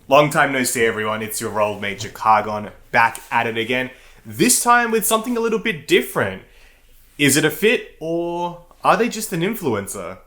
Long time no see, everyone. It's your old mate Jacargon back at it again. This time with something a little bit different. Is it a fit or are they just an influencer?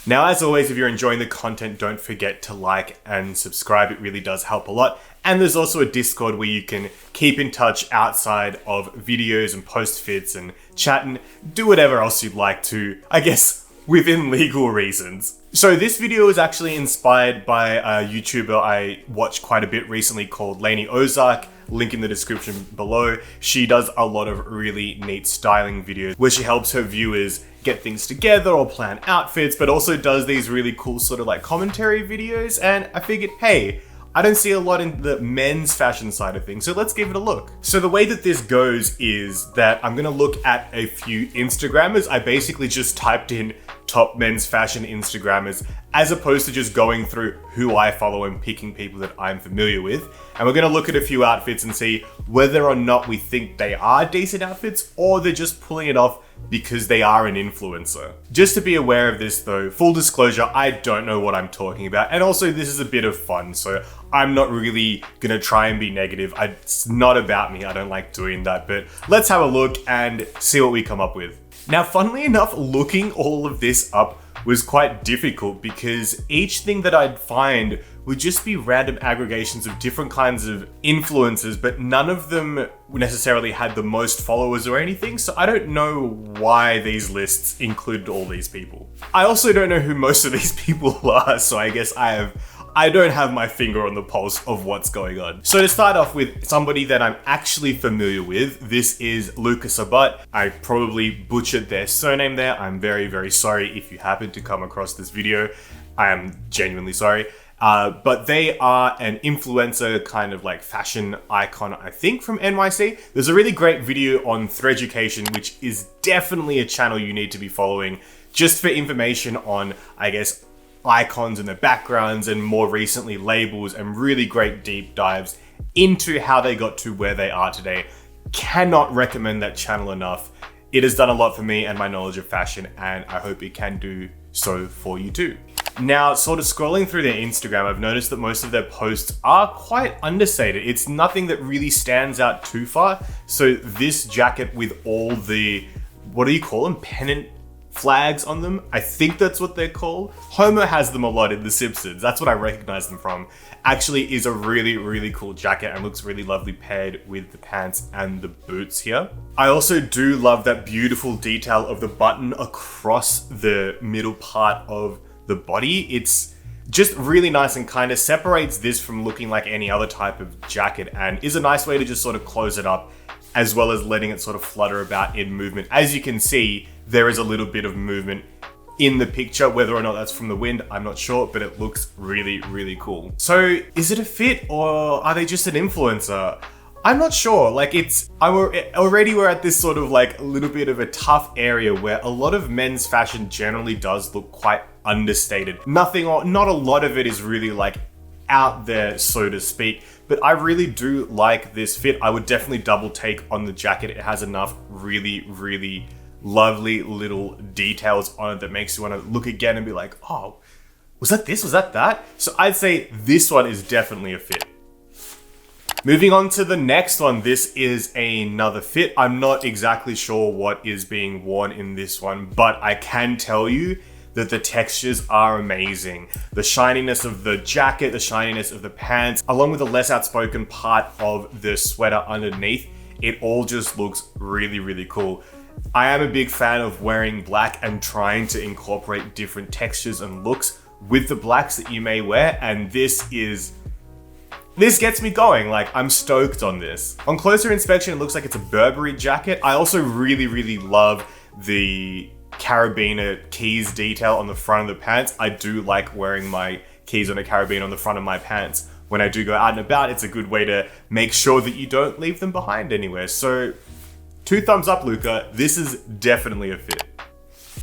Now, as always, if you're enjoying the content, don't forget to like and subscribe. It really does help a lot. And there's also a Discord where you can keep in touch outside of videos and post fits and chat and do whatever else you'd like to, I guess, within legal reasons. So this video is actually inspired by a YouTuber I watched quite a bit recently called Lainey Ozark. Link in the description below. She does a lot of really neat styling videos where she helps her viewers get things together or plan outfits, but also does these really cool sort of like commentary videos. And I figured, hey, I don't see a lot in the men's fashion side of things, so let's give it a look. So the way that this goes is that I'm gonna look at a few Instagrammers. I basically just typed in top men's fashion Instagrammers as opposed to just going through who I follow and picking people that I'm familiar with. And we're gonna look at a few outfits and see whether or not we think they are decent outfits or they're just pulling it off because they are an influencer. Just to be aware of this though, full disclosure, I don't know what I'm talking about. And also this is a bit of fun, so I'm not really gonna try and be negative. It's not about me, I don't like doing that, but let's have a look and see what we come up with. Now, funnily enough, looking all of this up was quite difficult because each thing that I'd find would just be random aggregations of different kinds of influencers, but none of them necessarily had the most followers or anything, so I don't know why these lists included all these people. I also don't know who most of these people are, so I guess I don't have my finger on the pulse of what's going on. So to start off with somebody that I'm actually familiar with, this is Luca Sabat. I probably butchered their surname there. I'm very, very sorry if you happen to come across this video. I am genuinely sorry. But they are an influencer, kind of like fashion icon, I think, from NYC. There's a really great video on Threaducation, which is definitely a channel you need to be following just for information on, I guess, icons and their backgrounds, and more recently labels, and really great deep dives into how they got to where they are today. Cannot recommend that channel enough. It has done a lot for me and my knowledge of fashion, and I hope it can do so for you too. Now, sort of scrolling through their Instagram, I've noticed that most of their posts are quite understated. It's nothing that really stands out too far. So this jacket with all the, what do you call them? Pennant flags on them. I think that's what they're called. Homer has them a lot in The Simpsons. That's what I recognize them from. Actually is a really, really cool jacket and looks really lovely paired with the pants and the boots here. I also do love that beautiful detail of the button across the middle part of the body. It's just really nice and kind of separates this from looking like any other type of jacket and is a nice way to just sort of close it up, as well as letting it sort of flutter about in movement. As you can see, there is a little bit of movement in the picture. Whether or not that's from the wind, I'm not sure, but it looks really, really cool. So is it a fit or are they just an influencer? I'm not sure. Like, we're at this sort of like a little bit of a tough area where a lot of men's fashion generally does look quite understated. Not a lot of it is really like out there, so to speak, but I really do like this fit. I would definitely double take on the jacket. It has enough really, really lovely little details on it that makes you want to look again and be like, oh, was that this? Was that that? So I'd say this one is definitely a fit. Moving on to the next one, this is another fit. I'm not exactly sure what is being worn in this one, but I can tell you that the textures are amazing. The shininess of the jacket, the shininess of the pants, along with the less outspoken part of the sweater underneath, it all just looks really, really cool. I am a big fan of wearing black and trying to incorporate different textures and looks with the blacks that you may wear, and this gets me going. Like, I'm stoked on this. On closer inspection, it looks like it's a Burberry jacket. I also really, really love the carabiner keys detail on the front of the pants. I do like wearing my keys on a carabiner on the front of my pants when I do go out and about. It's a good way to make sure that you don't leave them behind anywhere. So 2 thumbs up, Luca. This is definitely a fit.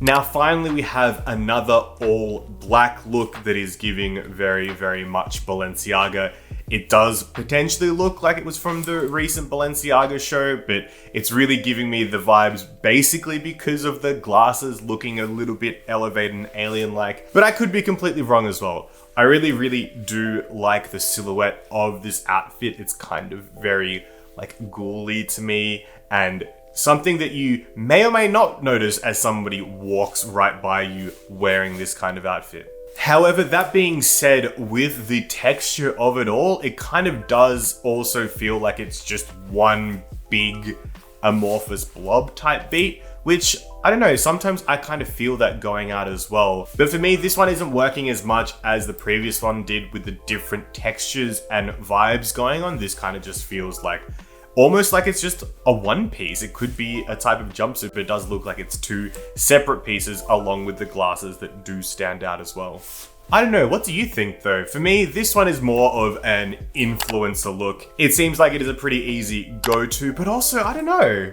Now, finally, we have another all black look that is giving very, very much Balenciaga. It does potentially look like it was from the recent Balenciaga show, but it's really giving me the vibes basically because of the glasses looking a little bit elevated and alien-like. But I could be completely wrong as well. I really do like the silhouette of this outfit. It's kind of very like ghouly to me, and something that you may or may not notice as somebody walks right by you wearing this kind of outfit. However, that being said, with the texture of it all, it kind of does also feel like it's just one big amorphous blob type beat, which, I don't know, sometimes I kind of feel that going out as well. But for me, this one isn't working as much as the previous one did with the different textures and vibes going on. This kind of just feels like almost like it's just a one piece. It could be a type of jumpsuit, but it does look like it's two separate pieces along with the glasses that do stand out as well. I don't know, what do you think though? For me, this one is more of an influencer look. It seems like it is a pretty easy go-to, but also, I don't know.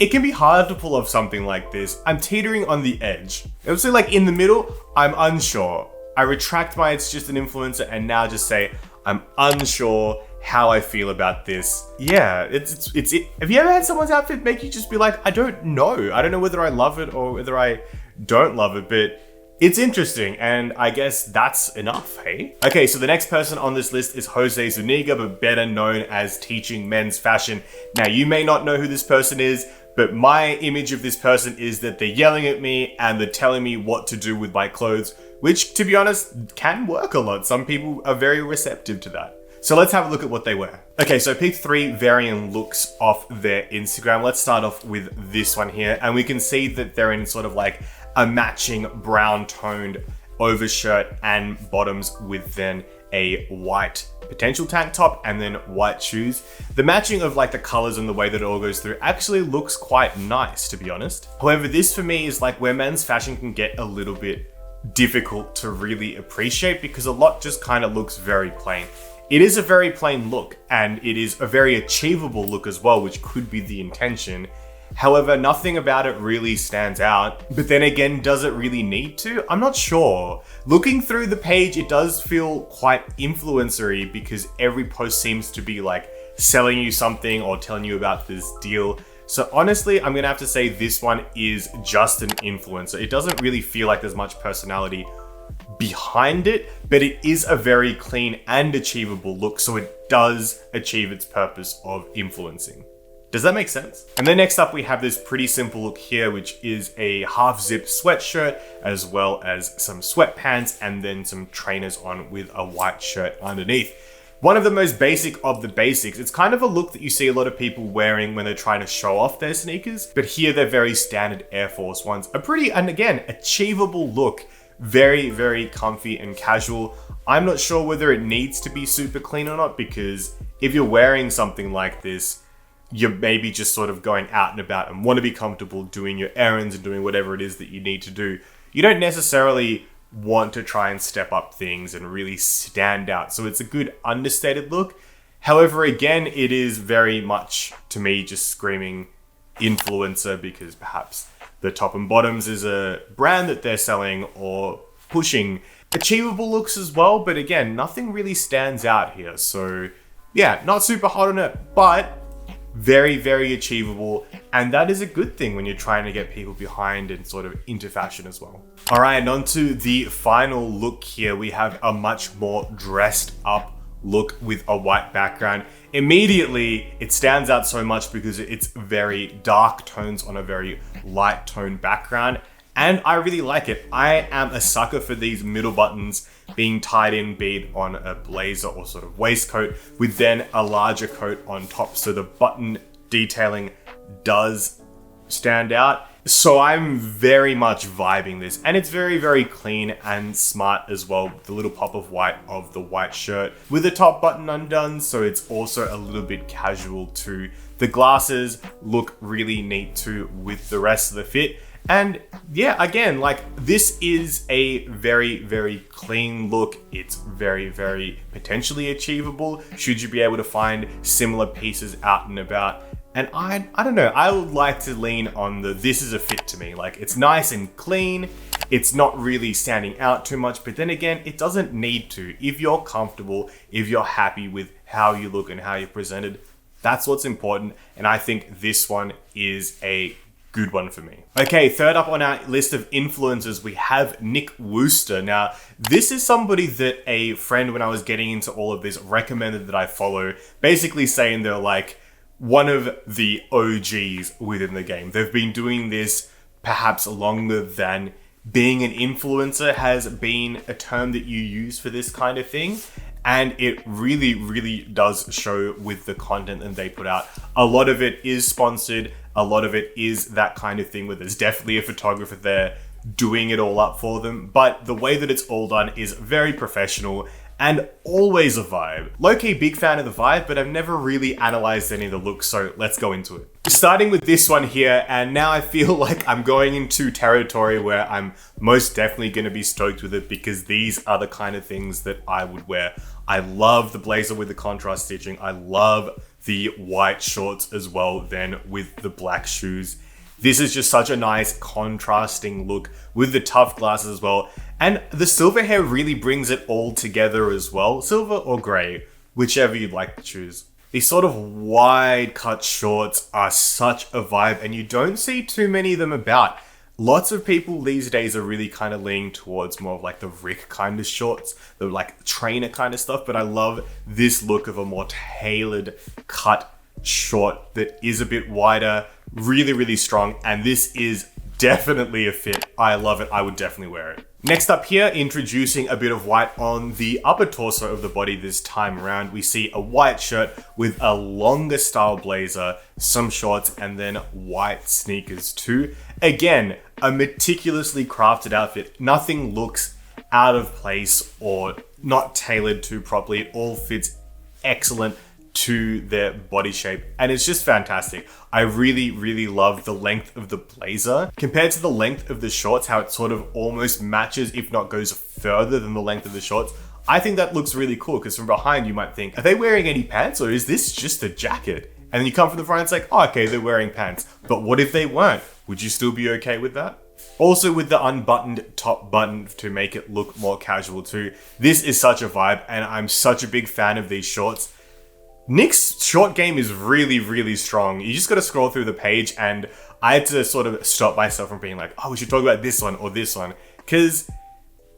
It can be hard to pull off something like this. I'm teetering on the edge. Also, like in the middle, I'm unsure. I retract my it's just an influencer and now just say, I'm unsure how I feel about this. Yeah, it's it. Have you ever had someone's outfit make you just be like, I don't know. I don't know whether I love it or whether I don't love it, but it's interesting, and I guess that's enough, hey? Okay, so the next person on this list is Jose Zuniga, but better known as Teaching Men's Fashion. Now, you may not know who this person is, but my image of this person is that they're yelling at me and they're telling me what to do with my clothes, which, to be honest, can work a lot. Some people are very receptive to that. So let's have a look at what they wear. Okay, so I picked 3 varying looks off their Instagram. Let's start off with this one here, and we can see that they're in sort of like a matching brown toned overshirt and bottoms with then a white potential tank top and then white shoes. The matching of like the colors and the way that it all goes through actually looks quite nice, to be honest. However, this for me is like where men's fashion can get a little bit difficult to really appreciate because a lot just kind of looks very plain. It is a very plain look, and it is a very achievable look as well, which could be the intention. However, nothing about it really stands out. But then again, does it really need to? I'm not sure. Looking through the page, it does feel quite influencery because every post seems to be like selling you something or telling you about this deal. So honestly, I'm gonna have to say this one is just an influencer. It doesn't really feel like there's much personality behind it, but it is a very clean and achievable look, so it does achieve its purpose of influencing. Does that make sense? And then next up we have this pretty simple look here, which is a half zip sweatshirt as well as some sweatpants and then some trainers on with a white shirt underneath. One of the most basic of the basics. It's kind of a look that you see a lot of people wearing when they're trying to show off their sneakers, but here they're very standard Air Force Ones. A pretty, and again, achievable look. Very comfy and casual. I'm not sure whether it needs to be super clean or not, because if you're wearing something like this, you're maybe just sort of going out and about and want to be comfortable doing your errands and doing whatever it is that you need to do. You don't necessarily want to try and step up things and really stand out. So it's a good understated look. However, again, it is very much, to me, just screaming influencer because perhaps the top and bottoms is a brand that they're selling or pushing. Achievable looks as well, but again, nothing really stands out here. So yeah, not super hot on it, but very achievable. And that is a good thing when you're trying to get people behind and sort of into fashion as well. All right, and on to the final look here. We have a much more dressed up look with a white background. Immediately, it stands out so much because it's very dark tones on a very light tone background, and I really like it. I am a sucker for these middle buttons being tied in, be it on a blazer or sort of waistcoat, with then a larger coat on top, so the button detailing does stand out. So I'm very much vibing this, and it's very clean and smart as well, with the little pop of white of the white shirt with the top button undone, so it's also a little bit casual too. The glasses look really neat too with the rest of the fit. And yeah, again, like this is a very clean look. It's very potentially achievable should you be able to find similar pieces out and about. And I don't know, I would like to lean on this is a fit to me. Like, it's nice and clean. It's not really standing out too much, but then again, it doesn't need to. If you're comfortable, if you're happy with how you look and how you're presented, that's what's important. And I think this one is a good one for me. Okay, third up on our list of influencers, we have Nick Wooster. Now, this is somebody that a friend, when I was getting into all of this, recommended that I follow, basically saying they're like one of the OGs within the game. They've been doing this perhaps longer than being an influencer has been a term that you use for this kind of thing. And it really, really does show with the content that they put out. A lot of it is sponsored. A lot of it is that kind of thing where there's definitely a photographer there doing it all up for them. But the way that it's all done is very professional and always a vibe. Low-key big fan of the vibe, but I've never really analyzed any of the looks, so let's go into it. Starting with this one here, and now I feel like I'm going into territory where I'm most definitely going to be stoked with it because these are the kind of things that I would wear. I love the blazer with the contrast stitching. I love the white shorts as well then with the black shoes. This is just such a nice contrasting look with the tough glasses as well. And the silver hair really brings it all together as well. Silver or gray, whichever you'd like to choose. These sort of wide cut shorts are such a vibe and you don't see too many of them about. Lots of people these days are really kind of leaning towards more of like the Rick kind of shorts, the like trainer kind of stuff. But I love this look of a more tailored cut short that is a bit wider, really, really strong. And this is definitely a fit. I love it. I would definitely wear it. Next up here, introducing a bit of white on the upper torso of the body this time around. We see a white shirt with a longer style blazer, some shorts, and then white sneakers too. Again, a meticulously crafted outfit. Nothing looks out of place or not tailored to properly. It all fits excellent to their body shape and it's just fantastic. I really, really love the length of the blazer compared to the length of the shorts, how it sort of almost matches, if not goes further than the length of the shorts. I think that looks really cool because from behind you might think, are they wearing any pants or is this just a jacket? And then you come from the front and it's like, oh, okay, they're wearing pants. But what if they weren't? Would you still be okay with that? Also with the unbuttoned top button to make it look more casual too. This is such a vibe and I'm such a big fan of these shorts. Nick's short game is really, really strong. You just got to scroll through the page and I had to sort of stop myself from being like, oh, we should talk about this one or this one. Because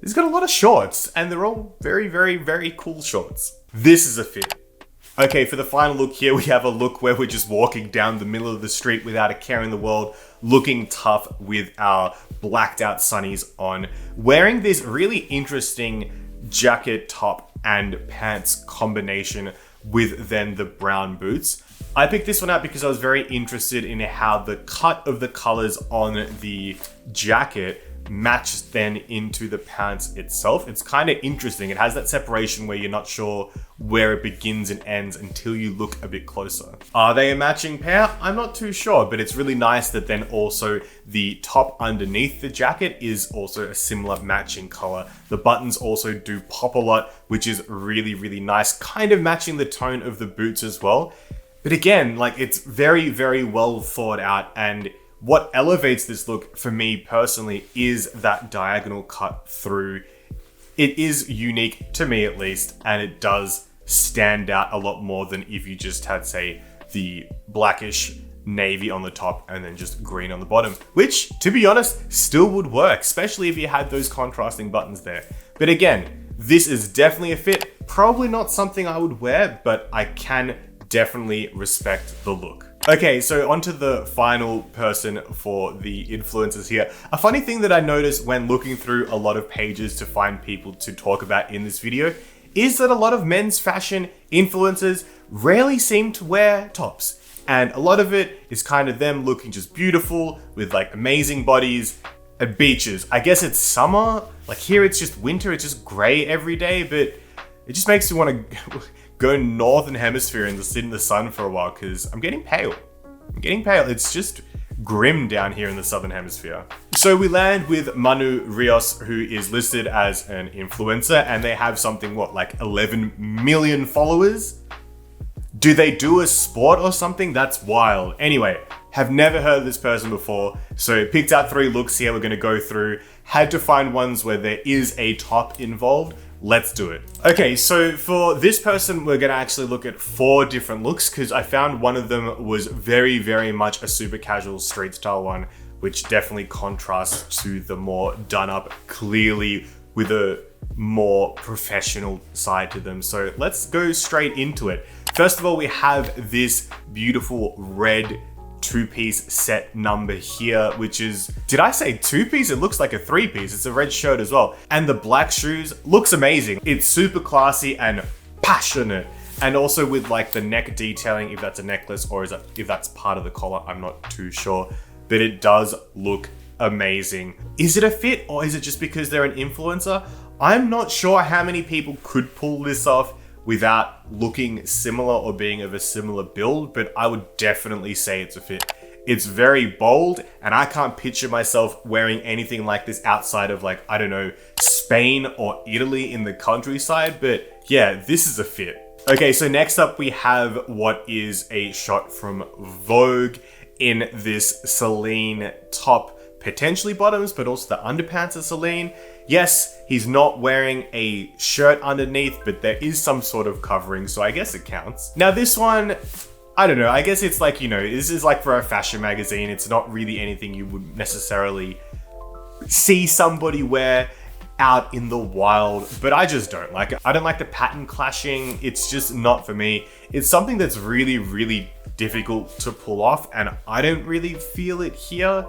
he's got a lot of shorts and they're all very, very, very cool shorts. This is a fit. Okay, for the final look here, we have a look where we're just walking down the middle of the street without a care in the world, looking tough with our blacked out sunnies on, wearing this really interesting jacket, top, and pants combination with then the brown boots. I picked this one out because I was very interested in how the cut of the colors on the jacket matched then into the pants itself. It's kind of interesting. It has that separation where you're not sure where it begins and ends until you look a bit closer. Are they a matching pair? I'm not too sure, but it's really nice that then also the top underneath the jacket is also a similar matching color. The buttons also do pop a lot, which is really, really nice, kind of matching the tone of the boots as well. But again, like it's very, very well thought out, and what elevates this look for me personally is that diagonal cut through. It is unique to me at least, and it does stand out a lot more than if you just had, say, the blackish navy on the top and then just green on the bottom, which, to be honest, still would work, especially if you had those contrasting buttons there. But again, this is definitely a fit. Probably not something I would wear, but I can definitely respect the look. Okay, so onto the final person for the influencers here. A funny thing that I noticed when looking through a lot of pages to find people to talk about in this video is that a lot of men's fashion influencers rarely seem to wear tops. And a lot of it is kind of them looking just beautiful with like amazing bodies at beaches. I guess it's summer. Like here it's just winter, it's just gray every day, but it just makes me want to go northern hemisphere and just sit in the sun for a while because I'm getting pale. It's just grim down here in the southern hemisphere. So we land with Manu Rios, who is listed as an influencer, and they have something, what, like 11 million followers? Do they do a sport or something? That's wild. Anyway, have never heard of this person before. So picked out 3 looks here we're gonna go through. Had to find ones where there is a top involved. Let's do it. Okay, so for this person, we're gonna actually look at 4 different looks because I found one of them was very, very much a super casual street style one, which definitely contrasts to the more done up, clearly with a more professional side to them. So let's go straight into it. First of all, we have this beautiful red 2-piece set number here, which is, did I say 2-piece? It looks like a 3-piece. It's a red shirt as well. And the black shoes looks amazing. It's super classy and passionate. And also with like the neck detailing, if that's a necklace or if that's part of the collar, I'm not too sure, but it does look amazing. Is it a fit or is it just because they're an influencer? I'm not sure how many people could pull this off without looking similar or being of a similar build, but I would definitely say it's a fit. It's very bold, and I can't picture myself wearing anything like this outside of like, I don't know, Spain or Italy in the countryside, but yeah, this is a fit. Okay, so next up we have what is a shot from Vogue in this Celine top, potentially bottoms, but also the underpants are Celine. Yes, he's not wearing a shirt underneath, but there is some sort of covering, so I guess it counts. Now this one, I don't know, I guess it's like, you know, this is like for a fashion magazine. It's not really anything you would necessarily see somebody wear out in the wild, but I just don't like it. I don't like the pattern clashing. It's just not for me. It's something that's really, really difficult to pull off, and I don't really feel it here.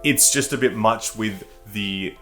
It's just a bit much with the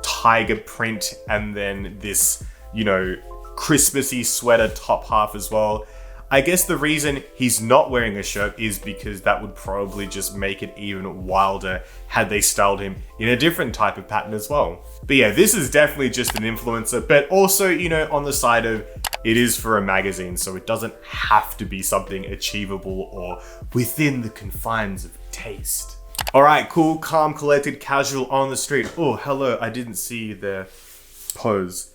tiger print and then this, you know, Christmassy sweater top half as well. I guess the reason he's not wearing a shirt is because that would probably just make it even wilder had they styled him in a different type of pattern as well. But yeah, this is definitely just an influencer, but also, you know, on the side of it is for a magazine, so it doesn't have to be something achievable or within the confines of taste. All right, cool, calm, collected, casual on the street. Oh, hello, I didn't see their pose.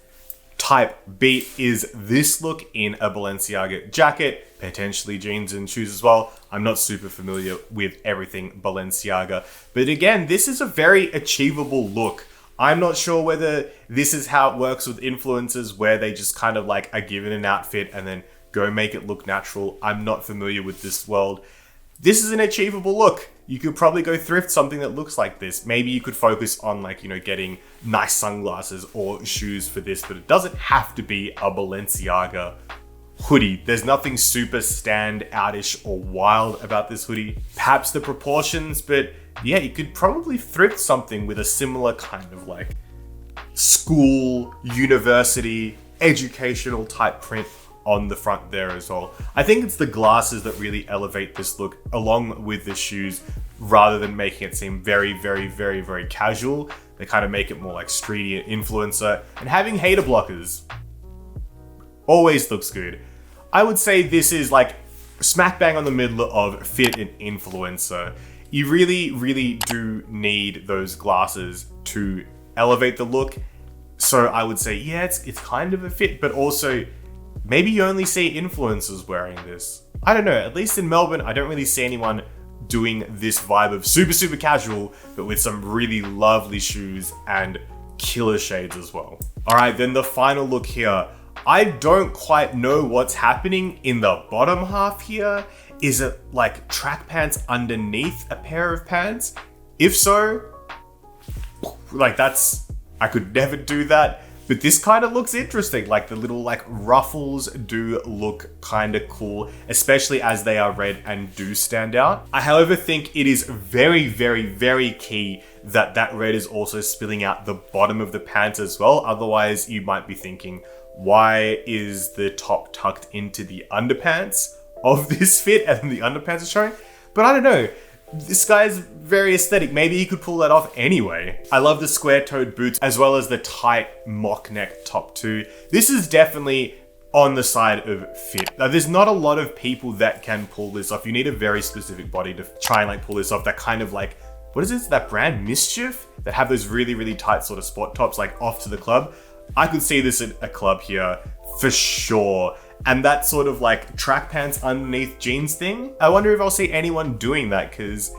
Type beat is this look in a Balenciaga jacket, potentially jeans and shoes as well. I'm not super familiar with everything Balenciaga, but again, this is a very achievable look. I'm not sure whether this is how it works with influencers, where they just kind of like are given an outfit and then go make it look natural. I'm not familiar with this world. This is an achievable look. You could probably go thrift something that looks like this. Maybe you could focus on like, you know, getting nice sunglasses or shoes for this, but it doesn't have to be a Balenciaga hoodie. There's nothing super stand outish or wild about this hoodie. Perhaps the proportions, but yeah, you could probably thrift something with a similar kind of like school, university, educational type print on the front there as well. I think it's the glasses that really elevate this look along with the shoes, rather than making it seem very, very, very, very casual. They kind of make it more like streety and influencer, and having hater blockers always looks good. I would say this is like smack bang on the middle of fit and influencer. You really, really do need those glasses to elevate the look. So I would say, yeah, it's kind of a fit, but also maybe you only see influencers wearing this. I don't know, at least in Melbourne, I don't really see anyone doing this vibe of super, super casual, but with some really lovely shoes and killer shades as well. All right, then the final look here. I don't quite know what's happening in the bottom half here. Is it like track pants underneath a pair of pants? If so, like I could never do that. But this kind of looks interesting. Like the little like ruffles do look kind of cool, especially as they are red and do stand out. I, however, think it is very, very, very key that that red is also spilling out the bottom of the pants as well. Otherwise, you might be thinking, why is the top tucked into the underpants of this fit and the underpants are showing? But I don't know. This guy's very aesthetic. Maybe he could pull that off anyway. I love the square-toed boots as well as the tight mock neck top too. This is definitely on the side of fit. Now, there's not a lot of people that can pull this off. You need a very specific body to try and like pull this off. That kind of like, what is this? That brand Mischief that have those really, really tight sort of sport tops like off to the club. I could see this at a club here for sure. and that sort of like track pants underneath jeans thing. I wonder if I'll see anyone doing that, because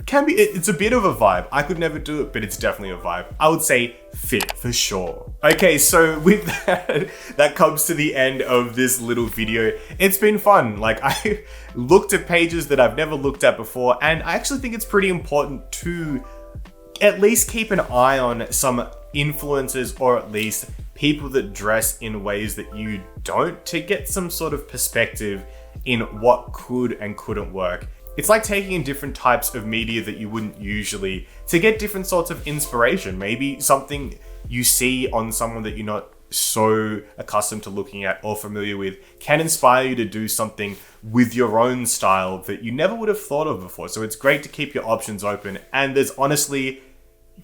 it's a bit of a vibe. I could never do it, but it's definitely a vibe. I would say fit for sure. Okay, so with that, that comes to the end of this little video. It's been fun. Like, I looked at pages that I've never looked at before, and I actually think it's pretty important to at least keep an eye on some influencers, or at least people that dress in ways that you don't, to get some sort of perspective in what could and couldn't work. It's like taking in different types of media that you wouldn't usually, to get different sorts of inspiration. Maybe something you see on someone that you're not so accustomed to looking at or familiar with can inspire you to do something with your own style that you never would have thought of before. So it's great to keep your options open, and there's honestly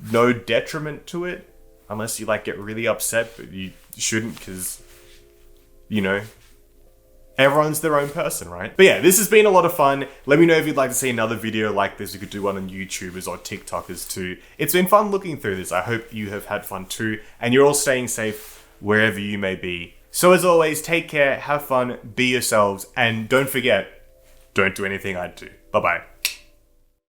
no detriment to it, unless you like get really upset, but you shouldn't, because, you know, everyone's their own person, right? But yeah, this has been a lot of fun. Let me know if you'd like to see another video like this. You could do one on YouTubers or TikTokers too. It's been fun looking through this. I hope you have had fun too, and you're all staying safe wherever you may be. So as always, take care, have fun, be yourselves, and don't forget, don't do anything I'd do. Bye-bye.